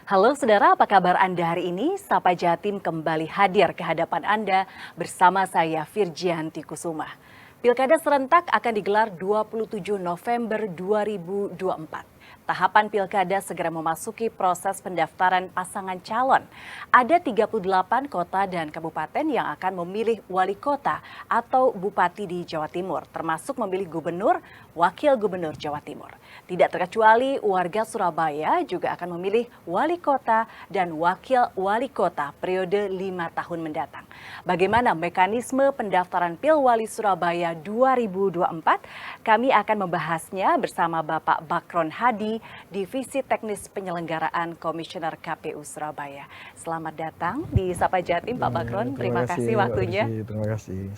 Halo saudara, apa kabar Anda hari ini? Sapa Jatim kembali hadir ke hadapan Anda bersama saya Virgianti Kusuma. Pilkada serentak akan digelar 27 November 2024. Tahapan pilkada segera memasuki proses pendaftaran pasangan calon. Ada 38 kota dan kabupaten yang akan memilih wali kota atau bupati di Jawa Timur, termasuk memilih gubernur, wakil gubernur Jawa Timur. Tidak terkecuali warga Surabaya juga akan memilih wali kota dan wakil wali kota periode 5 tahun mendatang. Bagaimana mekanisme pendaftaran Pilwali Surabaya 2024? Kami akan membahasnya bersama Bapak Bakron Hadi, Divisi Teknis Penyelenggaraan Komisioner KPU Surabaya. Selamat datang di Sapa Jatim, Pak Bakron. Terima kasih waktunya. Terima kasih.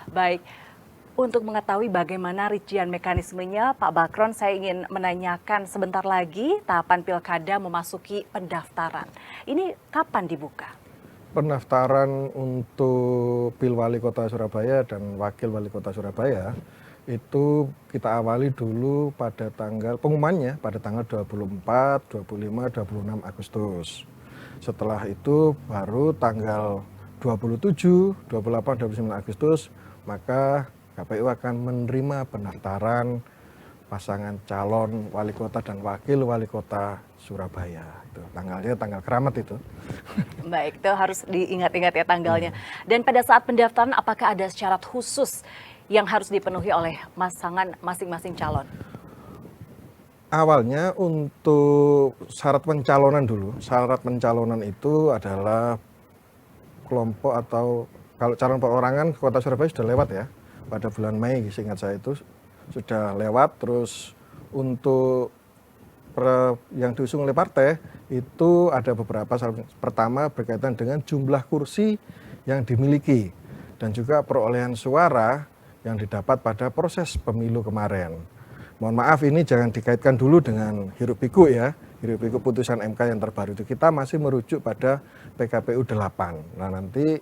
Baik. Untuk mengetahui bagaimana rincian mekanismenya, Pak Bakron, saya ingin menanyakan sebentar lagi tahapan pilkada memasuki pendaftaran. Ini kapan dibuka? Pendaftaran untuk Pilwali Kota Surabaya dan Wakil Wali Kota Surabaya itu kita awali dulu pada pengumumannya pada tanggal 24, 25, 26 Agustus. Setelah itu baru tanggal 27, 28, 29 Agustus maka KPU akan menerima pendaftaran pasangan calon wali kota dan wakil wali kota Surabaya. Itu tanggalnya tanggal keramat itu. Baik, itu harus diingat-ingat ya tanggalnya. Dan pada saat pendaftaran apakah ada syarat khusus yang harus dipenuhi oleh pasangan masing-masing calon? Awalnya untuk syarat pencalonan dulu. Syarat pencalonan itu adalah kelompok atau kalau calon perorangan kota Surabaya sudah lewat ya. Pada bulan Mei, seingat saya itu sudah lewat. Terus untuk yang diusung oleh partai itu ada beberapa. Pertama berkaitan dengan jumlah kursi yang dimiliki dan juga perolehan suara yang didapat pada proses pemilu kemarin. Mohon maaf ini jangan dikaitkan dulu dengan hiruk pikuk ya. Hiruk pikuk putusan MK yang terbaru itu. Kita masih merujuk pada PKPU 8. Nah nanti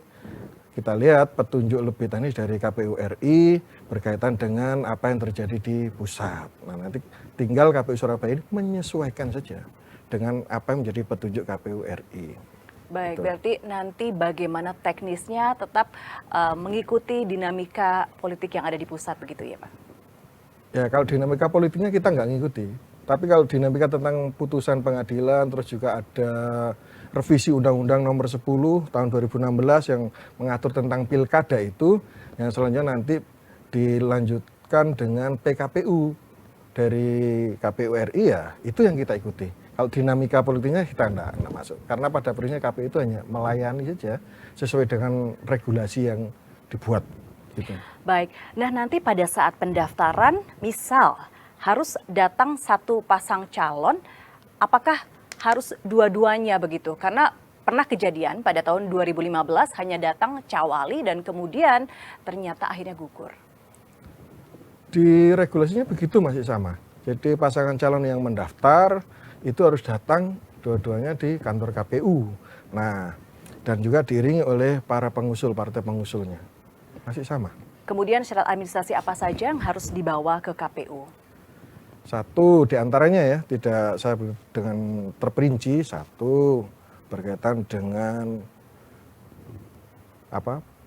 kita lihat petunjuk lebih teknis dari KPU RI berkaitan dengan apa yang terjadi di pusat. Nah nanti tinggal KPU Surabaya ini menyesuaikan saja dengan apa yang menjadi petunjuk KPU RI. Baik, berarti nanti bagaimana teknisnya tetap mengikuti dinamika politik yang ada di pusat begitu ya Pak? Ya kalau dinamika politiknya kita nggak ngikuti. Tapi kalau dinamika tentang putusan pengadilan, terus juga ada revisi Undang-Undang Nomor 10 tahun 2016 yang mengatur tentang pilkada itu, yang selanjutnya nanti dilanjutkan dengan PKPU dari KPU RI ya, itu yang kita ikuti. Kalau dinamika politiknya kita enggak masuk. Karena pada prinsipnya KPU itu hanya melayani saja sesuai dengan regulasi yang dibuat. Gitu. Baik, nah nanti pada saat pendaftaran, misal harus datang satu pasang calon, apakah harus dua-duanya begitu? Karena pernah kejadian pada tahun 2015 hanya datang cawali dan kemudian ternyata akhirnya gugur. Di regulasinya begitu masih sama. Jadi pasangan calon yang mendaftar itu harus datang dua-duanya di kantor KPU. Nah, dan juga diiringi oleh para pengusul, partai pengusulnya. Masih sama. Kemudian syarat administrasi apa saja yang harus dibawa ke KPU? Satu diantaranya ya, tidak saya dengan terperinci. Satu berkaitan dengan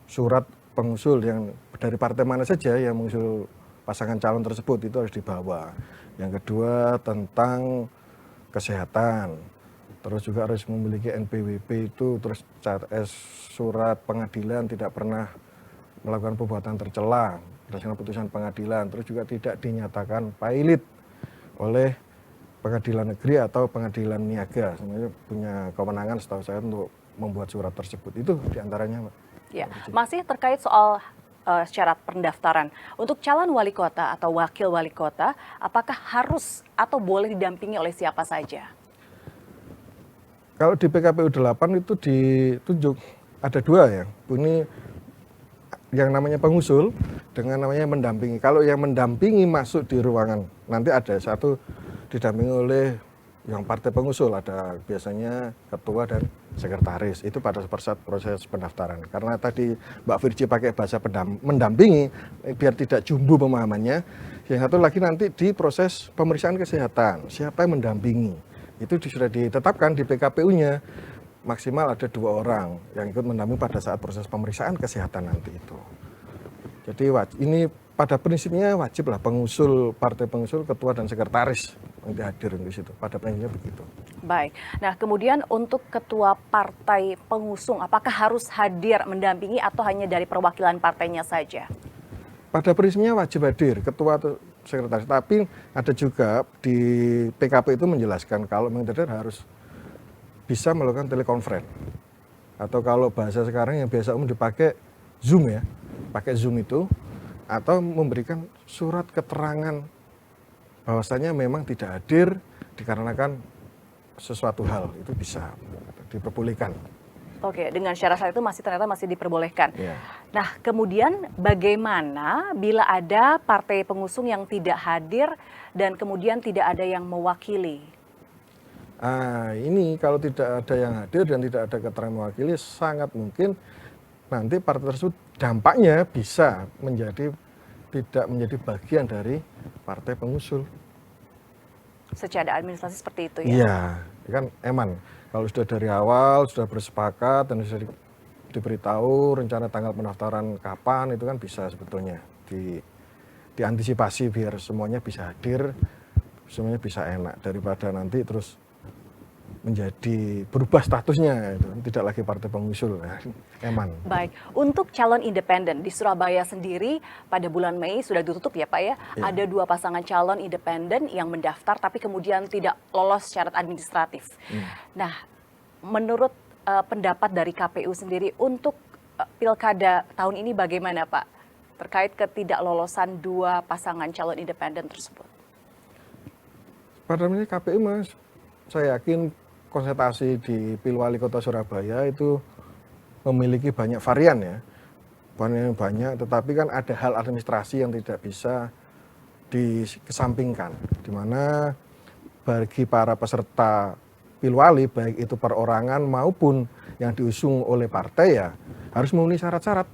surat pengusul yang dari partai mana saja yang mengusul pasangan calon tersebut itu harus dibawa. Yang kedua tentang kesehatan, terus juga harus memiliki NPWP itu, terus surat pengadilan tidak pernah melakukan perbuatan tercela berdasarkan putusan pengadilan, terus juga tidak dinyatakan pailit oleh pengadilan negeri atau pengadilan niaga. Sebenarnya punya kewenangan setahu saya untuk membuat surat tersebut. Itu diantaranya, Mbak. Ya, masih terkait soal syarat pendaftaran. Untuk calon wali kota atau wakil wali kota, apakah harus atau boleh didampingi oleh siapa saja? Kalau di PKPU 8 itu ditunjuk ada dua ya. Ini yang namanya pengusul dengan namanya mendampingi. Kalau yang mendampingi masuk di ruangan, nanti ada satu didampingi oleh yang partai pengusul, ada biasanya ketua dan sekretaris. Itu pada proses pendaftaran. Karena tadi Mbak Virgi pakai bahasa mendampingi, biar tidak jumbo pemahamannya. Yang satu lagi nanti di proses pemeriksaan kesehatan, siapa yang mendampingi. Itu sudah ditetapkan di PKPU-nya. Maksimal ada 2 orang yang ikut mendampingi pada saat proses pemeriksaan kesehatan nanti itu. Jadi ini pada prinsipnya wajiblah partai pengusul, ketua dan sekretaris nanti hadir di situ. Pada prinsipnya begitu. Baik. Nah, kemudian untuk ketua partai pengusung, apakah harus hadir mendampingi atau hanya dari perwakilan partainya saja? Pada prinsipnya wajib hadir ketua atau sekretaris. Tapi ada juga di PKP itu menjelaskan kalau memang hadir harus bisa melakukan telekonferensi. Atau kalau bahasa sekarang yang biasa umum dipakai Zoom ya. Pakai Zoom itu atau memberikan surat keterangan bahwasanya memang tidak hadir dikarenakan sesuatu hal, itu bisa diperbolehkan. Oke, dengan syarat itu ternyata masih diperbolehkan. Ya. Nah, kemudian bagaimana bila ada partai pengusung yang tidak hadir dan kemudian tidak ada yang mewakili? Ini kalau tidak ada yang hadir dan tidak ada keterangan mewakili, sangat mungkin nanti partai tersebut dampaknya bisa tidak menjadi bagian dari partai pengusul. Secara administrasi seperti itu ya? Iya, kan eman. Kalau sudah dari awal, sudah bersepakat dan sudah diberitahu rencana tanggal pendaftaran kapan, itu kan bisa sebetulnya diantisipasi biar semuanya bisa hadir, semuanya bisa enak. Daripada nanti terus menjadi berubah statusnya, itu tidak lagi partai pengusul, eman. Baik, untuk calon independen di Surabaya sendiri pada bulan Mei sudah ditutup ya Pak ya? Ya. Ada 2 pasangan calon independen yang mendaftar tapi kemudian tidak lolos syarat administratif. Nah, menurut pendapat dari KPU sendiri untuk pilkada tahun ini bagaimana Pak? Terkait ketidaklolosan 2 pasangan calon independen tersebut. Pada ini KPU saya yakin konsultasi di Pilwali Kota Surabaya itu memiliki banyak varian ya, banyak, tetapi kan ada hal administrasi yang tidak bisa dikesampingkan, di mana bagi para peserta Pilwali, baik itu perorangan maupun yang diusung oleh partai ya harus memenuhi syarat-syarat.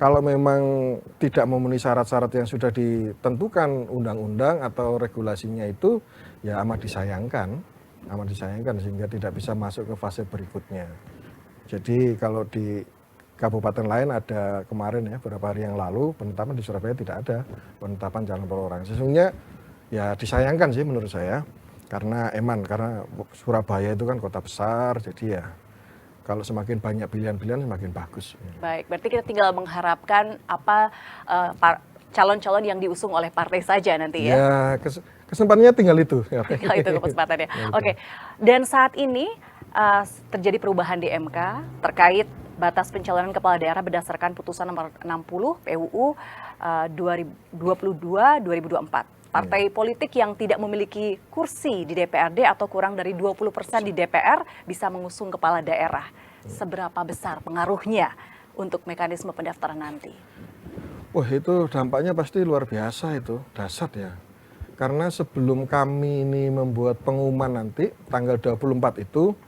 Kalau memang tidak memenuhi syarat-syarat yang sudah ditentukan undang-undang atau regulasinya itu ya amat disayangkan sehingga tidak bisa masuk ke fase berikutnya. Jadi kalau di kabupaten lain ada kemarin ya beberapa hari yang lalu penetapan, di Surabaya tidak ada penetapan calon perorangan. Sesungguhnya ya disayangkan sih menurut saya karena Surabaya itu kan kota besar, jadi ya kalau semakin banyak pilihan-pilihan semakin bagus. Baik, berarti kita tinggal mengharapkan apa calon-calon yang diusung oleh partai saja nanti ya? Ya, kesempatannya tinggal itu. Tinggal itu kesempatannya. Oke, dan saat ini terjadi perubahan di MK terkait batas pencalonan kepala daerah berdasarkan putusan nomor 60 PUU 2022-2024. Partai politik yang tidak memiliki kursi di DPRD atau kurang dari 20% di DPR bisa mengusung kepala daerah. Seberapa besar pengaruhnya untuk mekanisme pendaftaran nanti? Wah, itu dampaknya pasti luar biasa, itu dahsyat ya. Karena sebelum kami ini membuat pengumuman nanti tanggal 24 itu,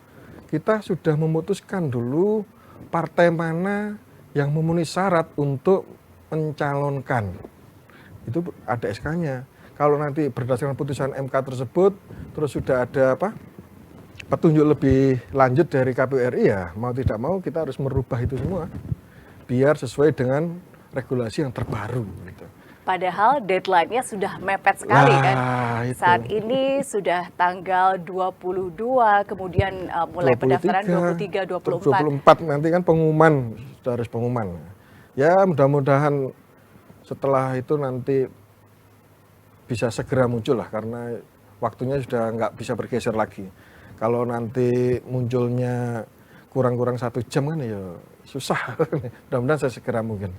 kita sudah memutuskan dulu partai mana yang memenuhi syarat untuk mencalonkan. Itu ada SK-nya. Kalau nanti berdasarkan putusan MK tersebut, terus sudah ada petunjuk lebih lanjut dari KPU RI, ya mau tidak mau kita harus merubah itu semua biar sesuai dengan regulasi yang terbaru gitu. Padahal deadline-nya sudah mepet sekali kan. Itu. Saat ini sudah tanggal 22, kemudian mulai 23, pendaftaran 23, 24. 24 nanti kan pengumuman, sudah harus pengumuman. Ya mudah-mudahan setelah itu nanti bisa segera muncul lah, karena waktunya sudah nggak bisa bergeser lagi. Kalau nanti munculnya kurang-kurang 1 jam kan ya susah. Mudah-mudahan saya segera mungkin.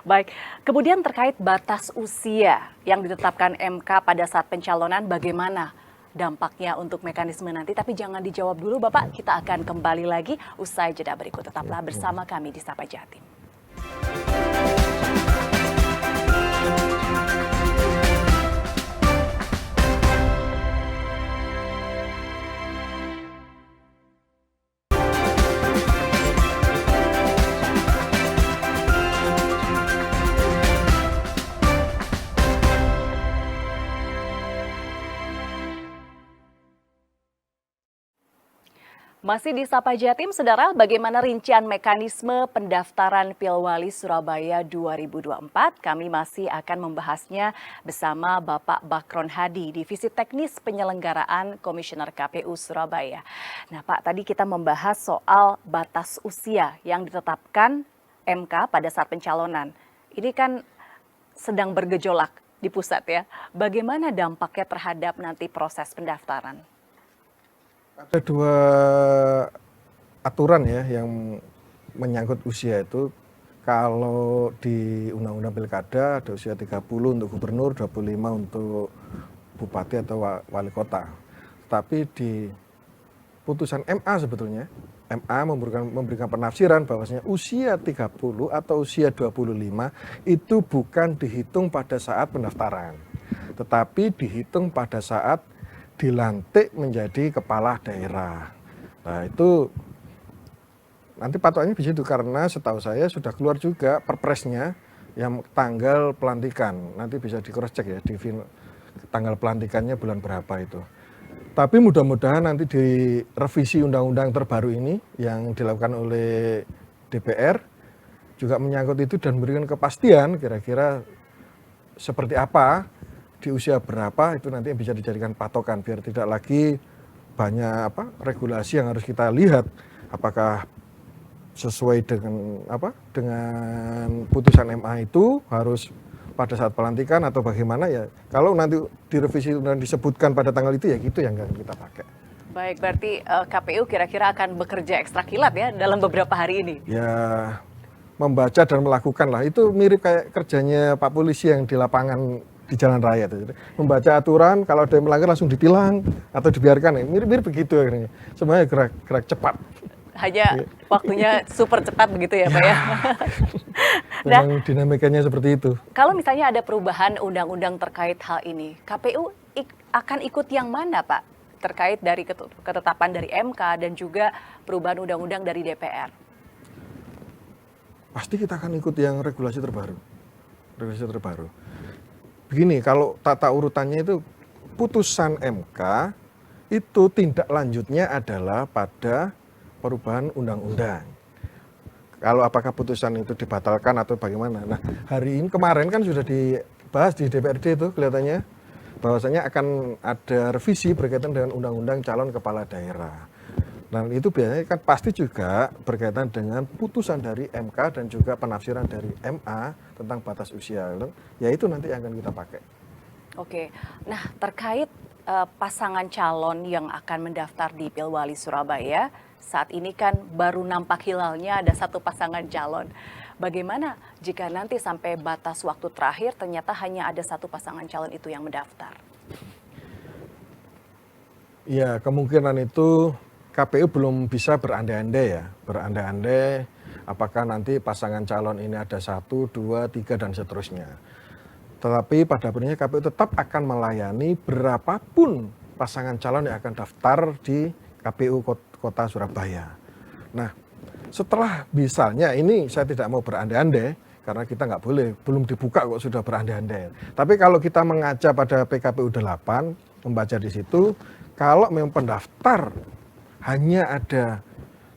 Baik, kemudian terkait batas usia yang ditetapkan MK pada saat pencalonan, bagaimana dampaknya untuk mekanisme nanti? Tapi jangan dijawab dulu Bapak, kita akan kembali lagi usai jeda berikut. Tetaplah bersama kami di Sapa Jatim. Masih di Sapa Jatim, Saudara, bagaimana rincian mekanisme pendaftaran Pilwali Surabaya 2024? Kami masih akan membahasnya bersama Bapak Bakron Hadi, Divisi Teknis Penyelenggaraan Komisioner KPU Surabaya. Nah Pak, tadi kita membahas soal batas usia yang ditetapkan MK pada saat pencalonan. Ini kan sedang bergejolak di pusat ya. Bagaimana dampaknya terhadap nanti proses pendaftaran? Ada dua aturan ya yang menyangkut usia itu. Kalau di Undang-Undang Pilkada ada usia 30 untuk gubernur, 25 untuk bupati atau wali kota. Tapi di putusan MA sebetulnya, MA memberikan penafsiran bahwasanya usia 30 atau usia 25 itu bukan dihitung pada saat pendaftaran, tetapi dihitung pada saat dilantik menjadi kepala daerah. Nah itu nanti patokannya di situ, karena setahu saya sudah keluar juga perpresnya yang tanggal pelantikan. Nanti bisa di cross check ya, di tanggal pelantikannya bulan berapa itu. Tapi mudah-mudahan nanti di revisi undang-undang terbaru ini yang dilakukan oleh DPR juga menyangkut itu dan memberikan kepastian kira-kira seperti apa, di usia berapa itu nanti bisa dijadikan patokan biar tidak lagi banyak regulasi yang harus kita lihat apakah sesuai dengan putusan MA itu harus pada saat pelantikan atau bagaimana ya. Kalau nanti direvisi dan disebutkan pada tanggal itu ya gitu yang kita pakai. Baik, berarti KPU kira-kira akan bekerja ekstra kilat ya dalam beberapa hari ini? Ya, membaca dan melakukan lah. Itu mirip kayak kerjanya Pak Polisi yang di lapangan di jalan raya. Jadi, membaca aturan, kalau ada yang melanggar langsung ditilang atau dibiarkan. Mirip-mirip begitu akhirnya. Semuanya gerak cepat. Hanya waktunya super cepat begitu ya Pak ya? Memang dinamikanya seperti itu. Kalau misalnya ada perubahan undang-undang terkait hal ini, KPU akan ikut yang mana Pak? Terkait dari ketetapan dari MK dan juga perubahan undang-undang dari DPR. Pasti kita akan ikut yang regulasi terbaru. Regulasi terbaru. Begini, kalau tata urutannya itu putusan MK itu tindak lanjutnya adalah pada perubahan undang-undang. Kalau apakah putusan itu dibatalkan atau bagaimana. Nah, hari ini kemarin kan sudah dibahas di DPRD itu kelihatannya bahwasanya akan ada revisi berkaitan dengan undang-undang calon kepala daerah. Dan itu biasanya kan pasti juga berkaitan dengan putusan dari MK dan juga penafsiran dari MA tentang batas usia. Ya itu nanti yang akan kita pakai. Oke, nah terkait pasangan calon yang akan mendaftar di Pilwali Surabaya, saat ini kan baru nampak hilalnya ada satu pasangan calon. Bagaimana jika nanti sampai batas waktu terakhir ternyata hanya ada satu pasangan calon itu yang mendaftar? Ya, kemungkinan itu KPU belum bisa berandai-andai ya, berandai-andai apakah nanti pasangan calon ini ada 1, 2, 3 dan seterusnya. Tetapi pada prinsipnya KPU tetap akan melayani berapapun pasangan calon yang akan daftar di KPU Kota Surabaya. Nah, setelah misalnya ini saya tidak mau berandai-andai karena kita nggak boleh, belum dibuka kok sudah berandai-andai. Tapi kalau kita mengaca pada PKPU 8, membaca di situ, kalau memang pendaftar hanya ada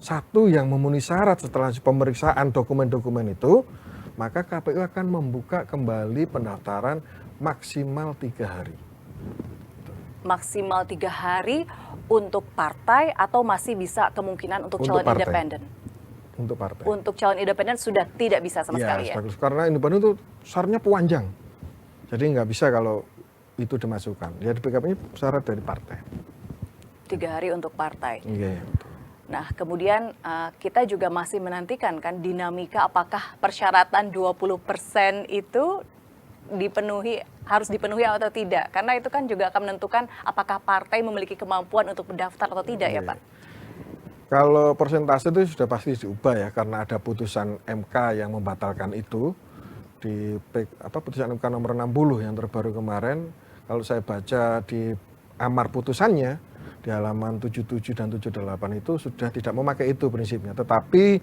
satu yang memenuhi syarat setelah pemeriksaan dokumen-dokumen itu, maka KPU akan membuka kembali pendaftaran maksimal 3 hari. Maksimal 3 hari untuk partai atau masih bisa kemungkinan untuk calon independen? Untuk partai. Untuk calon independen sudah tidak bisa sama sekali ya? Karena independen itu syaratnya panjang. Jadi nggak bisa kalau itu dimasukkan. Ya di PKP ini syarat dari partai. 3 hari untuk partai. Iya. Nah, kemudian kita juga masih menantikan kan dinamika apakah persyaratan 20% itu harus dipenuhi atau tidak. Karena itu kan juga akan menentukan apakah partai memiliki kemampuan untuk mendaftar atau tidak ya Pak. Kalau persentase itu sudah pasti diubah ya, karena ada putusan MK yang membatalkan itu. Di putusan MK nomor 60 yang terbaru kemarin, kalau saya baca di amar putusannya, di halaman 77 dan 78 itu sudah tidak memakai itu prinsipnya, tetapi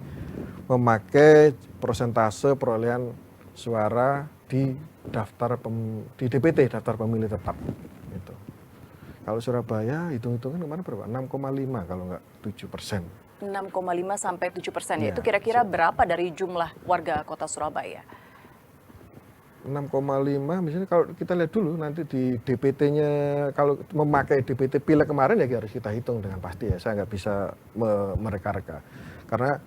memakai persentase perolehan suara di daftar di DPT, daftar pemilih tetap. Gitu. Kalau Surabaya hitung-hitungan kemarin berapa? 6,5 kalau nggak 7%. 6,5 sampai 7%, ya. Iya, Itu kira-kira berapa dari jumlah warga kota Surabaya? 6,5 misalnya kalau kita lihat dulu nanti di DPT-nya, kalau memakai DPT pileg kemarin ya harus kita hitung dengan pasti ya, saya nggak bisa mereka-reka. Karena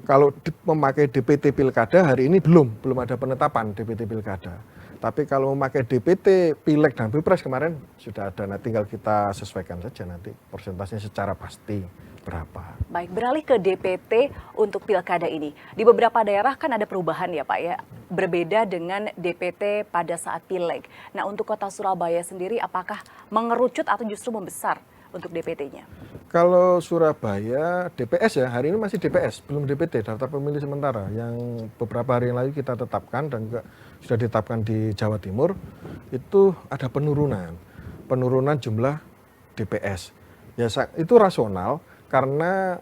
kalau memakai DPT pilkada hari ini belum ada penetapan DPT pilkada. Tapi kalau memakai DPT pileg dan pilpres kemarin sudah ada, nah tinggal kita sesuaikan saja nanti persentasenya secara pasti berapa. Baik, beralih ke DPT untuk pilkada ini. Di beberapa daerah kan ada perubahan ya Pak ya, berbeda dengan DPT pada saat pileg. Nah untuk kota Surabaya sendiri apakah mengerucut atau justru membesar untuk DPT-nya? Kalau Surabaya DPS ya, hari ini masih DPS, belum DPT, daftar pemilih sementara, yang beberapa hari yang lalu kita tetapkan dan juga sudah ditetapkan di Jawa Timur, itu ada penurunan jumlah DPS. Ya itu rasional karena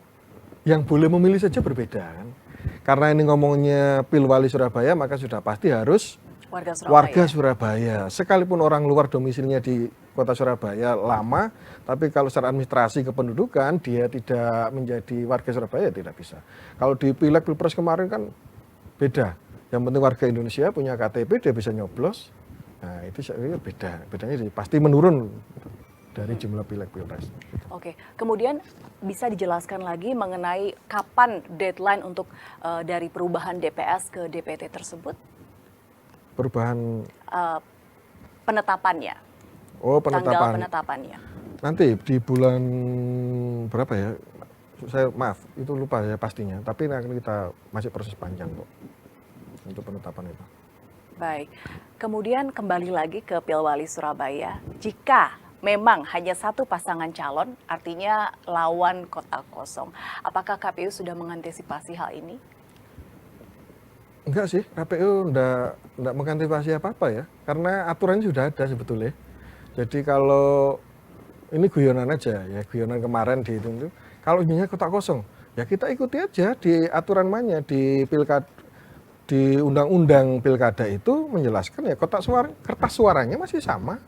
yang boleh memilih saja berbeda kan. Karena ini ngomongnya Pilwali Surabaya, maka sudah pasti harus warga Surabaya. Sekalipun orang luar domisilinya di kota Surabaya lama, tapi kalau secara administrasi kependudukan dia tidak menjadi warga Surabaya tidak bisa. Kalau di pileg pilpres kemarin kan beda. Yang penting warga Indonesia punya KTP dia bisa nyoblos. Nah itu beda. Bedanya pasti menurun dari jumlah pileg pilpres. Oke, kemudian bisa dijelaskan lagi mengenai kapan deadline untuk dari perubahan DPS ke DPT tersebut? Perubahan penetapannya. Oh, penetapan. Tanggal penetapannya. Nanti di bulan berapa ya? Saya maaf, itu lupa ya pastinya. Tapi nanti kita masih proses panjang kok untuk penetapan itu. Baik. Kemudian kembali lagi ke Pilwali Surabaya. Jika memang hanya satu pasangan calon, artinya lawan kota kosong. Apakah KPU sudah mengantisipasi hal ini? Enggak sih, KPU enggak mengantisipasi apa-apa ya. Karena aturannya sudah ada sebetulnya. Jadi kalau ini guyonan aja ya, guyonan kemarin itu. Kalau ininya kota kosong, ya kita ikuti aja di aturan mainnya di pilkada, di undang-undang pilkada itu menjelaskan ya kertas suaranya masih sama.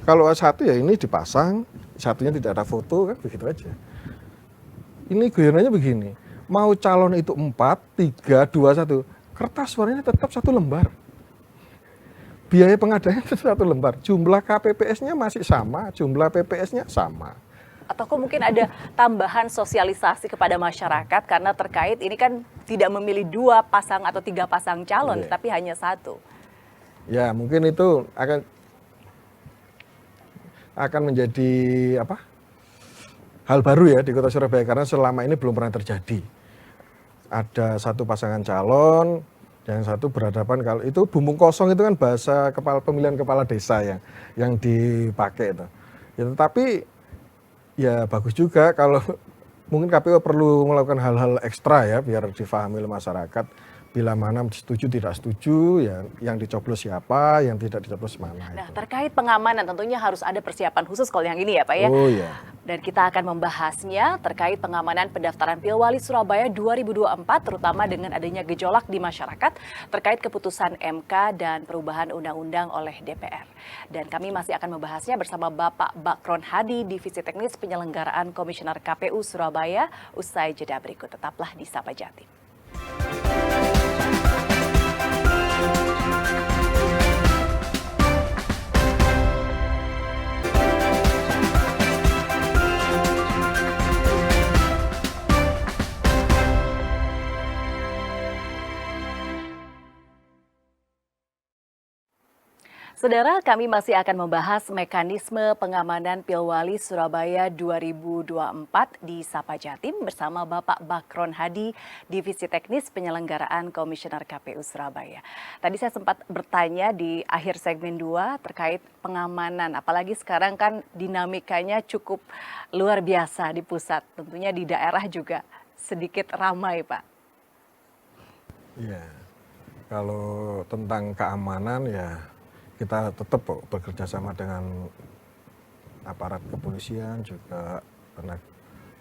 Kalau satu ya ini dipasang, satunya tidak ada foto kan begitu aja. Ini guyonannya begini, mau calon itu 4, 3, 2, 1, kertas suaranya tetap satu lembar. Biaya pengadaannya tetap satu lembar, jumlah KPPS-nya masih sama, jumlah PPS-nya sama. Atau mungkin ada tambahan sosialisasi kepada masyarakat karena terkait ini kan tidak memilih 2 pasang atau 3 pasang calon, tapi hanya 1. Ya mungkin itu akan menjadi hal baru ya di kota Surabaya karena selama ini belum pernah terjadi. Ada satu pasangan calon, yang satu berhadapan, kalau itu bumbung kosong itu kan bahasa pemilihan kepala desa yang dipakai itu. Ya, tetapi ya bagus juga kalau mungkin KPU perlu melakukan hal-hal ekstra ya biar difahami oleh masyarakat. Bila mana setuju tidak setuju, ya yang dicoblos siapa, yang tidak dicoblos mana. Nah, terkait pengamanan tentunya harus ada persiapan khusus kalau yang ini ya Pak ya. Oh iya. Dan kita akan membahasnya terkait pengamanan pendaftaran Pilwali Surabaya 2024, terutama dengan adanya gejolak di masyarakat terkait keputusan MK dan perubahan undang-undang oleh DPR. Dan kami masih akan membahasnya bersama Bapak Bakron Hadi, Divisi Teknis Penyelenggaraan Komisioner KPU Surabaya, usai jeda berikut. Tetaplah di Sapa Jatim. Saudara, kami masih akan membahas mekanisme pengamanan Pilwali Surabaya 2024 di Sapa Jatim bersama Bapak Bakron Hadi, Divisi Teknis Penyelenggaraan Komisioner KPU Surabaya. Tadi saya sempat bertanya di akhir segmen 2 terkait pengamanan, apalagi sekarang kan dinamikanya cukup luar biasa di pusat, tentunya di daerah juga sedikit ramai, Pak. Iya, kalau tentang keamanan ya kita tetap bekerja sama dengan aparat kepolisian, juga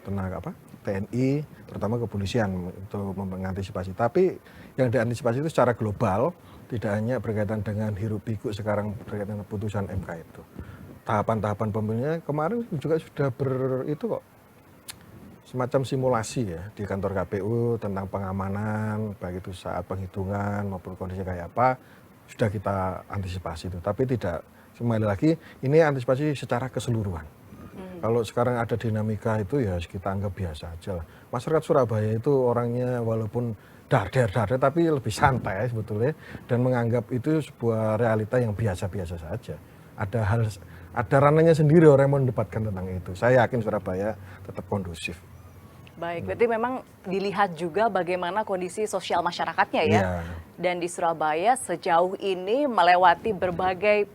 tenaga TNI, terutama kepolisian untuk mengantisipasi. Tapi yang diantisipasi itu secara global, tidak hanya berkaitan dengan hiruk pikuk sekarang berkaitan dengan putusan MK itu. tahapan-tahapan pemilunya kemarin juga sudah itu kok semacam simulasi ya di kantor KPU tentang pengamanan, baik itu saat penghitungan maupun kondisi kayak apa, sudah kita antisipasi itu. Tapi tidak, kembali lagi, ini antisipasi secara keseluruhan. Kalau sekarang ada dinamika itu ya kita anggap biasa aja lah. Masyarakat Surabaya itu orangnya walaupun darder tapi lebih santai sebetulnya, dan menganggap itu sebuah realita yang biasa-biasa saja. Ada ranahnya sendiri orang yang mendebatkan tentang itu. Saya yakin Surabaya tetap kondusif. Baik, berarti memang dilihat juga bagaimana kondisi sosial masyarakatnya ya. Iya. Dan di Surabaya sejauh ini melewati berbagai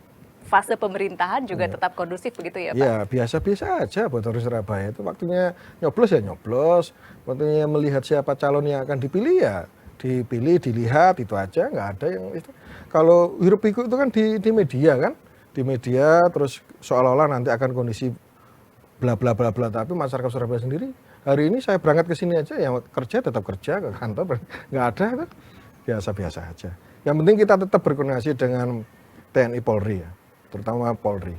fase pemerintahan juga tetap kondusif begitu ya Pak? Ya, biasa-biasa aja buat orang Surabaya itu. Waktunya nyoblos ya nyoblos, waktunya melihat siapa calon yang akan dipilih ya dipilih, dilihat, itu aja, nggak ada yang itu. Kalau hiruk pikuk itu kan di media kan, di media terus seolah-olah nanti akan kondisi bla bla bla bla, tapi masyarakat Surabaya sendiri hari ini saya berangkat ke sini aja, yang kerja tetap kerja, ke kantor nggak ada kan, biasa-biasa aja. Yang penting kita tetap berkoordinasi dengan TNI Polri ya, terutama Polri,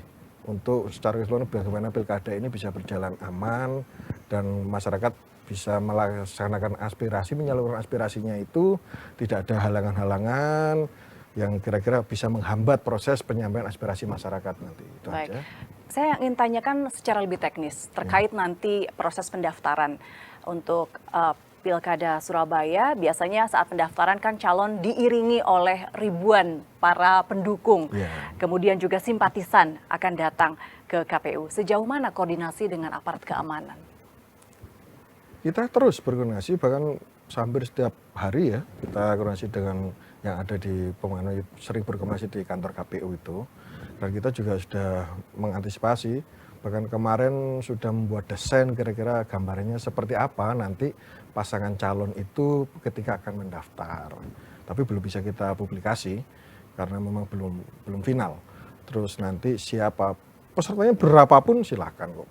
untuk secara keseluruhan bagaimana pilkada ini bisa berjalan aman dan masyarakat bisa melaksanakan aspirasi, menyalurkan aspirasinya itu tidak ada halangan-halangan yang kira-kira bisa menghambat proses penyampaian aspirasi masyarakat nanti. Itu Baik. aja. Saya ingin tanyakan secara lebih teknis terkait nanti proses pendaftaran untuk Pilkada Surabaya. Biasanya saat pendaftaran kan calon diiringi oleh ribuan para pendukung. Ya. Kemudian juga simpatisan akan datang ke KPU. Sejauh mana koordinasi dengan aparat keamanan? Kita terus berkoordinasi, bahkan hampir setiap hari ya kita koordinasi dengan yang ada di pemanggilan, sering berkoordinasi di kantor KPU itu, dan kita juga sudah mengantisipasi, bahkan kemarin sudah membuat desain kira-kira gambarnya seperti apa nanti pasangan calon itu ketika akan mendaftar, tapi belum bisa kita publikasi karena memang belum final. Terus nanti siapa pesertanya berapapun silakan kok.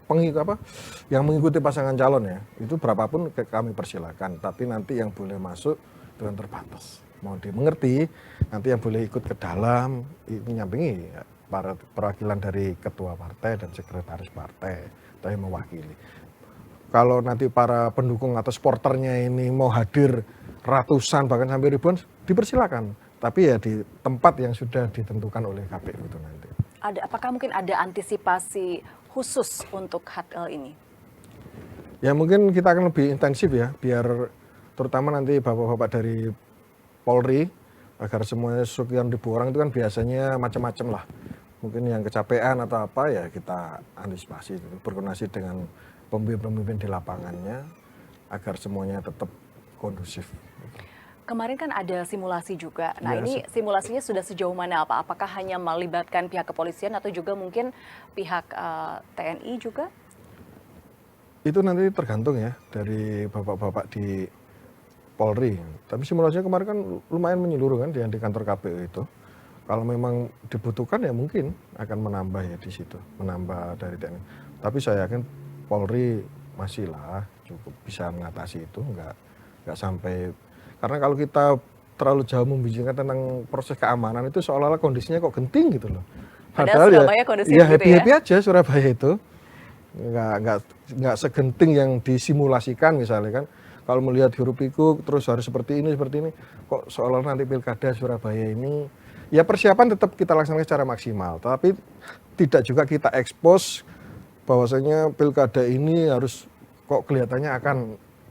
Yang mengikuti pasangan calon ya, itu berapapun kami persilakan, tapi nanti yang boleh masuk dengan terbatas. Mau dimengerti, nanti yang boleh ikut ke dalam menyampingi para perwakilan dari ketua partai dan sekretaris partai, tapi mewakili. Kalau nanti para pendukung atau supporternya ini mau hadir ratusan bahkan sampai ribuan, dipersilakan. Tapi ya di tempat yang sudah ditentukan oleh KPU itu nanti. Apakah mungkin ada antisipasi khusus untuk hal ini? Ya mungkin kita akan lebih intensif ya, biar terutama nanti bapak-bapak dari Polri, agar semuanya sekian ribu orang itu kan biasanya macam-macam lah. Mungkin yang kecapean atau apa ya kita antisipasi, berkoordinasi dengan pemimpin-pemimpin di lapangannya, agar semuanya tetap kondusif. Kemarin kan ada simulasi juga. Nah, Ya, ini simulasinya sudah sejauh mana Pak? Apakah hanya melibatkan pihak kepolisian atau juga mungkin pihak TNI juga? Itu nanti tergantung ya dari bapak-bapak di Polri. Tapi simulasinya kemarin kan lumayan menyeluruh kan di kantor KPU itu. Kalau memang dibutuhkan ya mungkin akan menambah ya di situ, menambah dari TNI. Tapi saya yakin Polri masih lah cukup bisa mengatasi itu, nggak sampai. Karena kalau kita terlalu jauh membicarakan tentang proses keamanan itu seolah-olah kondisinya kok genting gitu loh. Padahal Surabaya kondusif ya gitu happy-happy aja Surabaya itu. Nggak segenting yang disimulasikan misalnya kan. Kalau melihat hiruk pikuk terus harus seperti ini, kok seolah nanti pilkada Surabaya ini, ya persiapan tetap kita laksanakan secara maksimal. Tapi tidak juga kita ekspos bahwasanya pilkada ini harus kok kelihatannya akan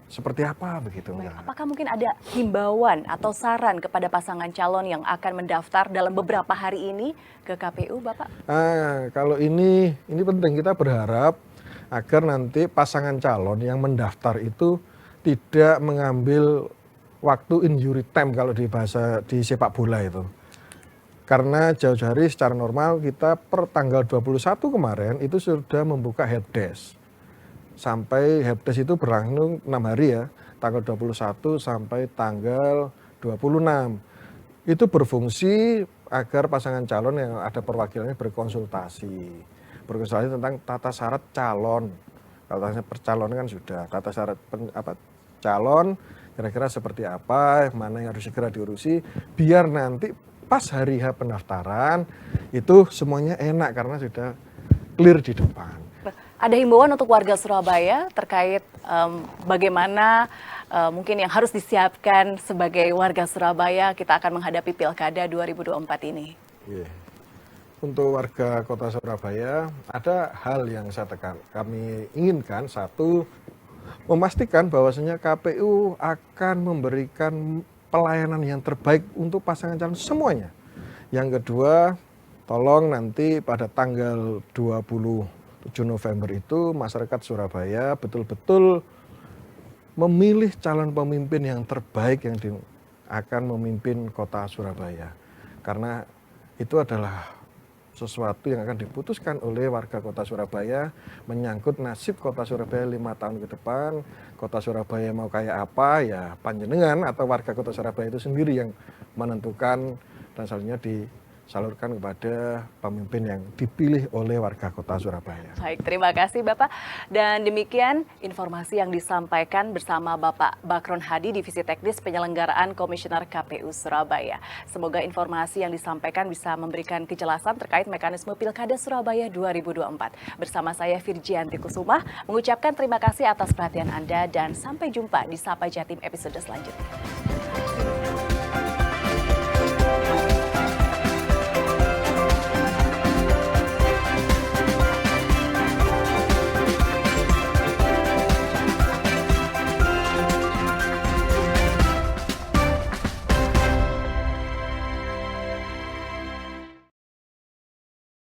seperti apa begitu. Apakah mungkin ada himbauan atau saran kepada pasangan calon yang akan mendaftar dalam beberapa hari ini ke KPU, Bapak? Kalau ini penting, kita berharap agar nanti pasangan calon yang mendaftar itu tidak mengambil waktu injury time kalau di bahasa di sepak bola itu. Karena jauh-jauh hari secara normal kita per tanggal 21 kemarin itu sudah membuka helpdesk. Sampai helpdesk itu berlangsung 6 hari ya, tanggal 21 sampai tanggal 26. Itu berfungsi agar pasangan calon yang ada perwakilannya berkonsultasi tentang tata syarat calon. Kalau tanya percalonan kan sudah, tata syarat calon kira-kira seperti apa, mana yang harus segera diurusi, biar nanti pas hari H pendaftaran itu semuanya enak karena sudah clear di depan. Ada himbauan untuk warga Surabaya terkait bagaimana mungkin yang harus disiapkan sebagai warga Surabaya kita akan menghadapi Pilkada 2024 ini. Yeah. Untuk warga kota Surabaya, ada hal yang kami inginkan. Satu, memastikan bahwasanya KPU akan memberikan pelayanan yang terbaik untuk pasangan calon semuanya. Yang kedua, tolong nanti pada tanggal 27 November itu masyarakat Surabaya betul-betul memilih calon pemimpin yang terbaik yang akan memimpin kota Surabaya. Karena itu adalah sesuatu yang akan diputuskan oleh warga kota Surabaya, menyangkut nasib kota Surabaya 5 tahun ke depan. Kota Surabaya mau kayak apa, ya panjenengan atau warga kota Surabaya itu sendiri yang menentukan, dan selanjutnya disalurkan kepada pemimpin yang dipilih oleh warga kota Surabaya. Baik, terima kasih Bapak. Dan demikian informasi yang disampaikan bersama Bapak Bakron Hadi, Divisi Teknis Penyelenggaraan Komisioner KPU Surabaya. Semoga informasi yang disampaikan bisa memberikan kejelasan terkait mekanisme Pilkada Surabaya 2024. Bersama saya Virgianti Kusuma, mengucapkan terima kasih atas perhatian Anda dan sampai jumpa di Sapa Jatim episode selanjutnya.